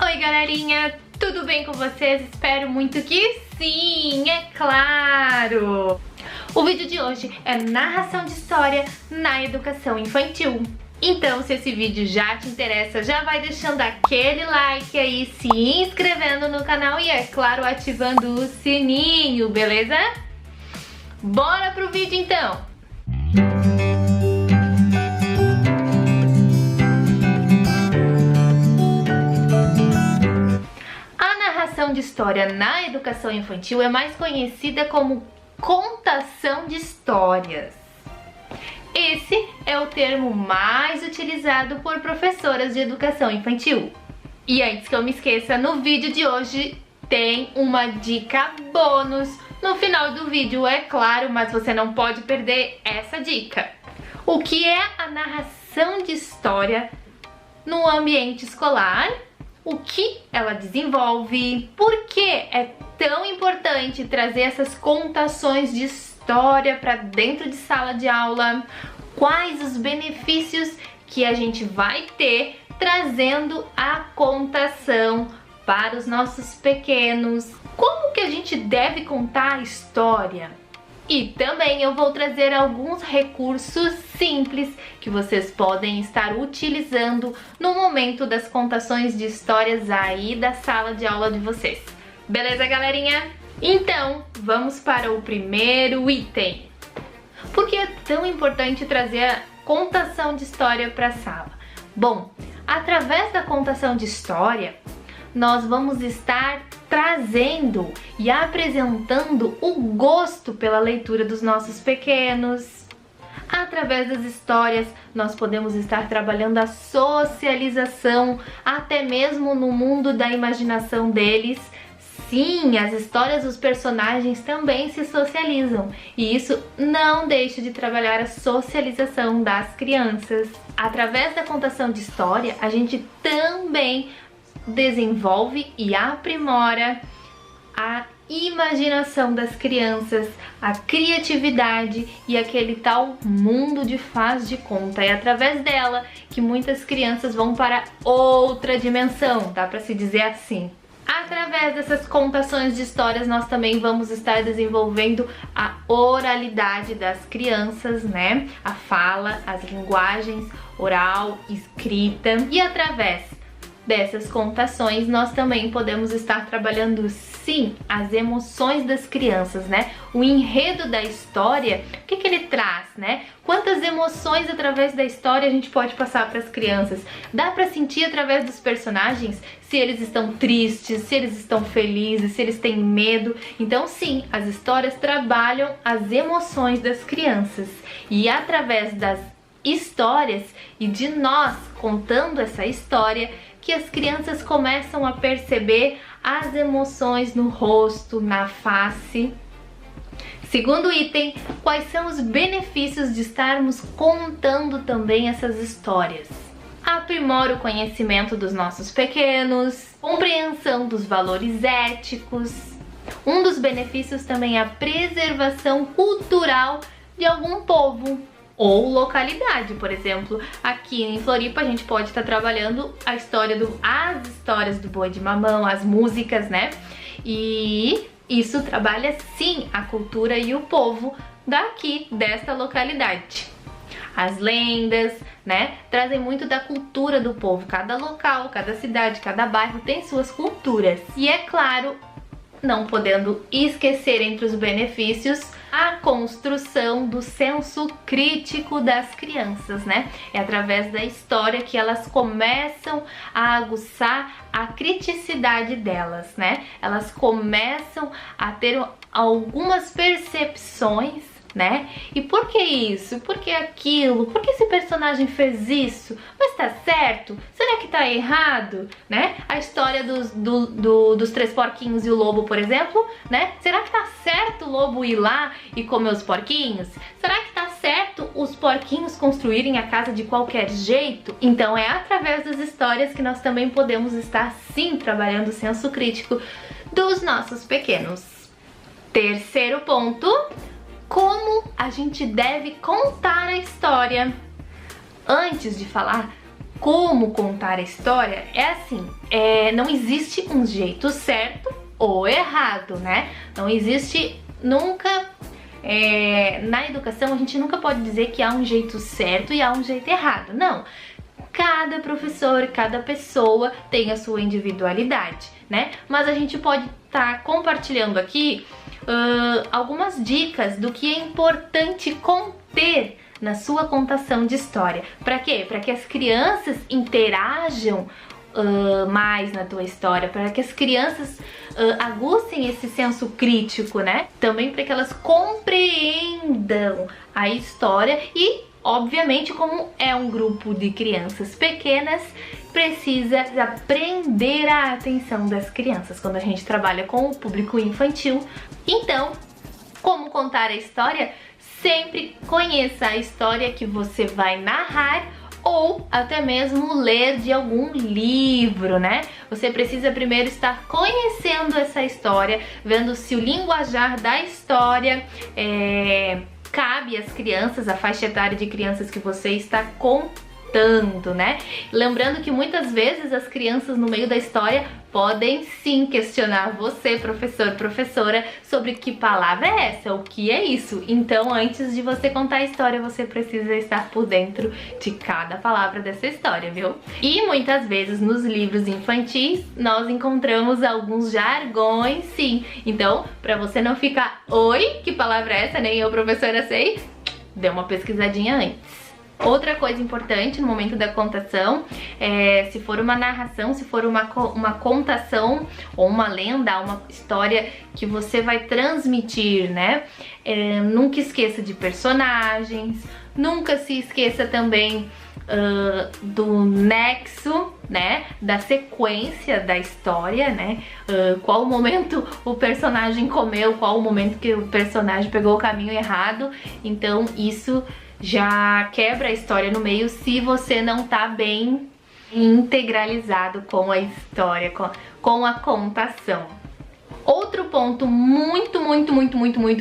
Oi galerinha, tudo bem com vocês? Espero muito que sim, é claro! O vídeo de hoje é narração de história na educação infantil. Então, se esse vídeo já te interessa, já vai deixando aquele like aí, se inscrevendo no canal e, é claro, ativando o sininho, beleza? Bora pro vídeo então! De história na educação infantil é mais conhecida como contação de histórias. Esse é o termo mais utilizado por professoras de educação infantil. E antes que eu me esqueça, no vídeo de hoje tem uma dica bônus no final do vídeo, é claro, mas você não pode perder essa dica. O que é a narração de história no ambiente escolar? O que ela desenvolve? Por que é tão importante trazer essas contações de história para dentro de sala de aula? Quais os benefícios que a gente vai ter trazendo a contação para os nossos pequenos? Como que a gente deve contar a história? E também eu vou trazer alguns recursos simples que vocês podem estar utilizando no momento das contações de histórias aí da sala de aula de vocês. Beleza, galerinha? Então, vamos para o primeiro item. Por que é tão importante trazer a contação de história para a sala? Bom, através da contação de história, nós vamos estar trazendo e apresentando o gosto pela leitura dos nossos pequenos. Através das histórias, nós podemos estar trabalhando a socialização, até mesmo no mundo da imaginação deles. Sim, as histórias dos personagens também se socializam, e isso não deixa de trabalhar a socialização das crianças. Através da contação de história, a gente também desenvolve e aprimora a imaginação das crianças, a criatividade e aquele tal mundo de faz de conta. É através dela que muitas crianças vão para outra dimensão, dá para se dizer assim. Através dessas contações de histórias, nós também vamos estar desenvolvendo a oralidade das crianças, né? A fala, as linguagens oral, escrita. E através dessas contações, nós também podemos estar trabalhando, sim, as emoções das crianças, né? O enredo da história, o que ele traz, né? Quantas emoções através da história a gente pode passar para as crianças? Dá para sentir através dos personagens se eles estão tristes, se eles estão felizes, se eles têm medo. Então, sim, as histórias trabalham as emoções das crianças. E através das histórias e de nós contando essa história, que as crianças começam a perceber as emoções no rosto, na face. Segundo item, quais são os benefícios de estarmos contando também essas histórias? Aprimora o conhecimento dos nossos pequenos, compreensão dos valores éticos. Um dos benefícios também é a preservação cultural de algum povo ou localidade. Por exemplo, aqui em Floripa a gente pode estar trabalhando as histórias do boi de mamão, as músicas, né? E isso trabalha sim a cultura e o povo daqui, desta localidade. As lendas, né, trazem muito da cultura do povo. Cada local, cada cidade, cada bairro tem suas culturas. E é claro, não podendo esquecer entre os benefícios a construção do senso crítico das crianças, né? É através da história que elas começam a aguçar a criticidade delas, né? Elas começam a ter algumas percepções, né? E por que isso? Por que aquilo? Por que esse personagem fez isso? Mas tá certo? Será que tá errado? Né? A história dos três porquinhos e o lobo, por exemplo, né? Será que tá certo o lobo ir lá e comer os porquinhos? Será que tá certo os porquinhos construírem a casa de qualquer jeito? Então é através das histórias que nós também podemos estar sim trabalhando o senso crítico dos nossos pequenos. Terceiro ponto: como a gente deve contar a história. Antes de falar como contar a história é assim, não existe um jeito certo ou errado, né? Não existe nunca, na educação a gente nunca pode dizer que há um jeito certo e há um jeito errado, não. Cada professor, cada pessoa tem a sua individualidade, né? Mas a gente pode estar compartilhando aqui algumas dicas do que é importante conter na sua contação de história. Para quê? Para que as crianças interajam mais na tua história, para que as crianças aguçem esse senso crítico, né? Também para que elas compreendam a história e, obviamente, como é um grupo de crianças pequenas, precisa prender a atenção das crianças quando a gente trabalha com o público infantil. Então, como contar a história? Sempre conheça a história que você vai narrar ou até mesmo ler de algum livro, né? Você precisa primeiro estar conhecendo essa história, vendo se o linguajar da história cabe às crianças, a faixa etária de crianças que você está contando, né? Lembrando que muitas vezes as crianças no meio da história podem sim questionar você, professor, professora, sobre que palavra é essa, o que é isso. Então, antes de você contar a história, você precisa estar por dentro de cada palavra dessa história, viu? E muitas vezes nos livros infantis nós encontramos alguns jargões, sim. Então, para você não ficar, oi, que palavra é essa? Nem eu, professora, sei. Dê uma pesquisadinha antes. Outra coisa importante no momento da contação se for uma narração, se for uma contação ou uma lenda, uma história que você vai transmitir, né? Nunca esqueça de personagens, nunca se esqueça também do nexo, né? Da sequência da história, né? Qual momento o personagem comeu, qual o momento que o personagem pegou o caminho errado. Então isso já quebra a história no meio se você não tá bem integralizado com a história, com a contação. Outro ponto muito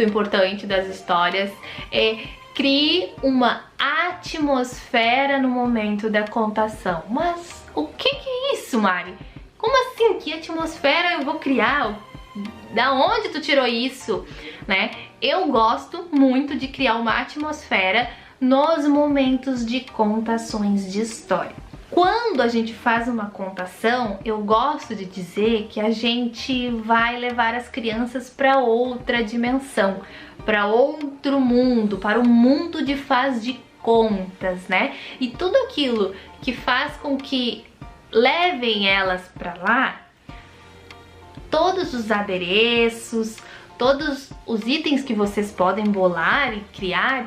importante das histórias é crie uma atmosfera no momento da contação. Mas o que é isso, Mari? Como assim? Que atmosfera eu vou criar? Da onde tu tirou isso, né? Eu gosto muito de criar uma atmosfera nos momentos de contações de história. Quando a gente faz uma contação, eu gosto de dizer que a gente vai levar as crianças para outra dimensão, para outro mundo, para o mundo de faz de contas, né? E tudo aquilo que faz com que levem elas para lá, todos os adereços, todos os itens que vocês podem bolar e criar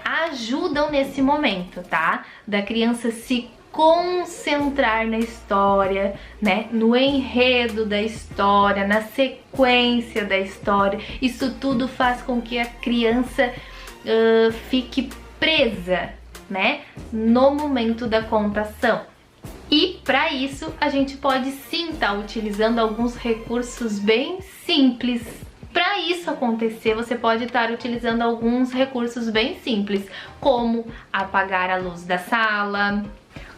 ajudam nesse momento, tá? Da criança se concentrar na história, né? No enredo da história, na sequência da história. Isso tudo faz com que a criança fique presa, né? No momento da contação. E para isso a gente pode sim estar utilizando alguns recursos bem simples. Para isso acontecer, você pode estar utilizando alguns recursos bem simples, como apagar a luz da sala,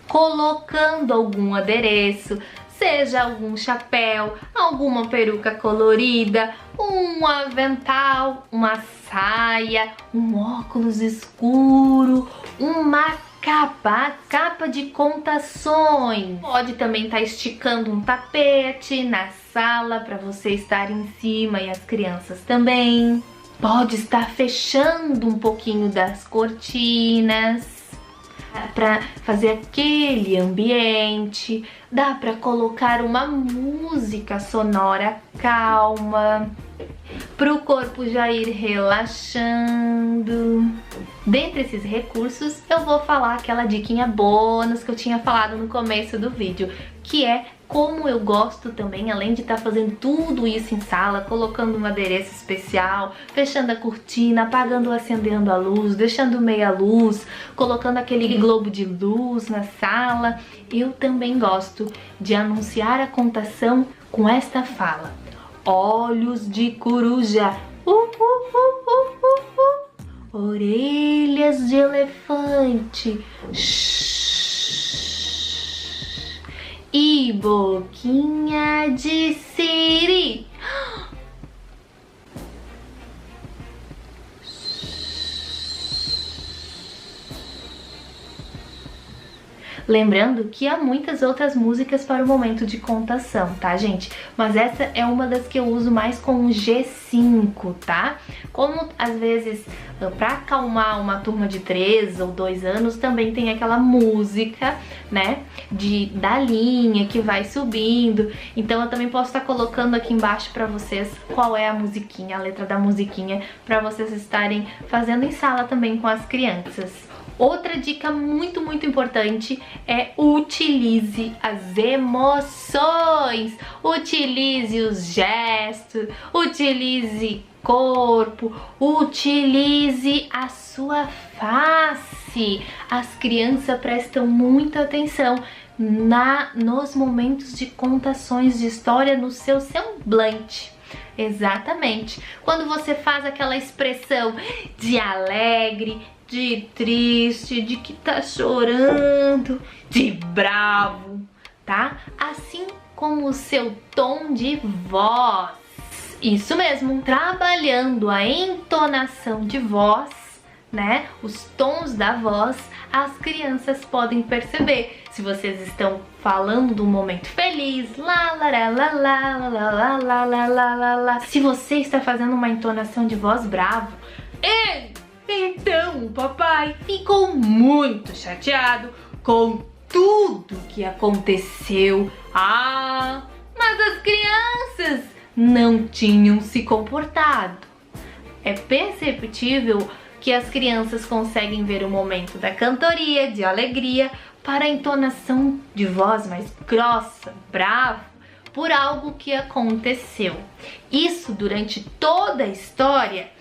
colocando algum adereço, seja algum chapéu, alguma peruca colorida, um avental, uma saia, um óculos escuro, uma capa de contações. Pode também estar esticando um tapete na sala para você estar em cima e as crianças também. Pode estar fechando um pouquinho das cortinas para fazer aquele ambiente. Dá para colocar uma música sonora calma para o corpo já ir relaxando. Dentre esses recursos, eu vou falar aquela diquinha bônus que eu tinha falado no começo do vídeo, que é como eu gosto também, além de estar fazendo tudo isso em sala, colocando um adereço especial, fechando a cortina, apagando ou acendendo a luz, deixando meia luz, colocando aquele globo de luz na sala, eu também gosto de anunciar a contação com esta fala: olhos de coruja, orelhas de elefante, shhh. e boquinha de siri. Lembrando que há muitas outras músicas para o momento de contação, tá, gente? Mas essa é uma das que eu uso mais com o G5, tá? Como, às vezes, pra acalmar uma turma de 3 ou 2 anos, também tem aquela música, né, da linha que vai subindo. Então eu também posso estar colocando aqui embaixo pra vocês qual é a musiquinha, a letra da musiquinha, pra vocês estarem fazendo em sala também com as crianças. Outra dica muito importante é utilize as emoções, utilize os gestos, utilize corpo, utilize a sua face. As crianças prestam muita atenção nos momentos de contações de história no seu semblante. Exatamente. Quando você faz aquela expressão de alegre, de triste, de que tá chorando, de bravo, tá? Assim como o seu tom de voz. Isso mesmo, trabalhando a entonação de voz, né? Os tons da voz, as crianças podem perceber se vocês estão falando de um momento feliz, lá, lá, lá, lá, lá, lá, lá, lá, lá, lá, lá, lá. Se você está fazendo uma entonação de voz bravo, então o papai ficou muito chateado com tudo que aconteceu. Ah, mas as crianças não tinham se comportado. É perceptível que as crianças conseguem ver o momento da cantoria, de alegria, para a entonação de voz mais grossa, brava, por algo que aconteceu. Isso, durante toda a história,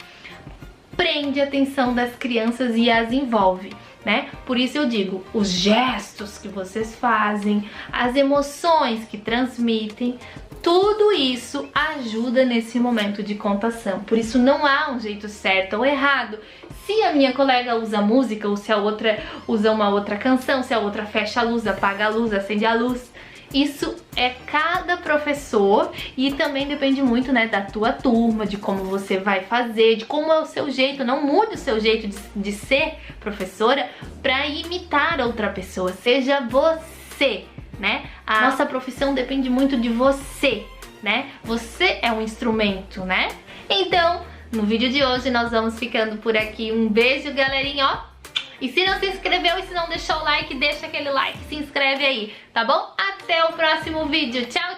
prende a atenção das crianças e as envolve, né? Por isso eu digo, os gestos que vocês fazem, as emoções que transmitem, tudo isso ajuda nesse momento de contação. Por isso não há um jeito certo ou errado. Se a minha colega usa música, ou se a outra usa uma outra canção, se a outra fecha a luz, apaga a luz, acende a luz, isso é cada professor e também depende muito, né, da tua turma, de como você vai fazer, de como é o seu jeito. Não mude o seu jeito de ser professora para imitar outra pessoa. Seja você, né? A nossa profissão depende muito de você, né? Você é um instrumento, né? Então, no vídeo de hoje nós vamos ficando por aqui. Um beijo, galerinha, ó! E se não se inscreveu e se não deixou o like, deixa aquele like, se inscreve aí, tá bom? Até o próximo vídeo. Tchau!